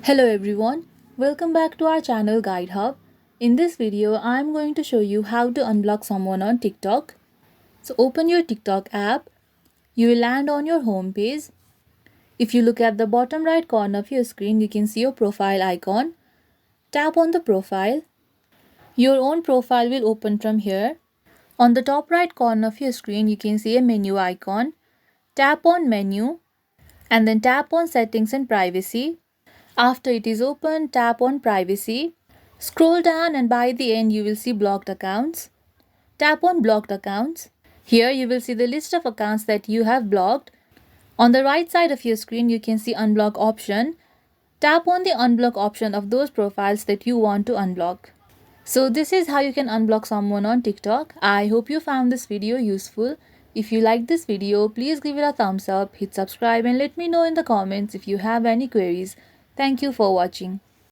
Hello everyone, welcome back to our channel Guide Hub. In this video, I am going to show you how to unblock someone on TikTok. So open your TikTok app, you will land on your home page. If you look at the bottom right corner of your screen, you can see your profile icon. Tap on the profile. Your own profile will open from here. On the top right corner of your screen, you can see a menu icon. Tap on menu and then tap on settings and privacy. After it is open, tap on privacy. Scroll down and by the end you will see blocked accounts. Tap on blocked accounts. Here you will see the list of accounts that you have blocked. On the right side of your screen you can see unblock option. Tap on the unblock option of those profiles that you want to unblock. So this is how you can unblock someone on TikTok. I hope you found this video useful. If you liked this video, please give it a thumbs up, hit subscribe and let me know in the comments if you have any queries. Thank you for watching.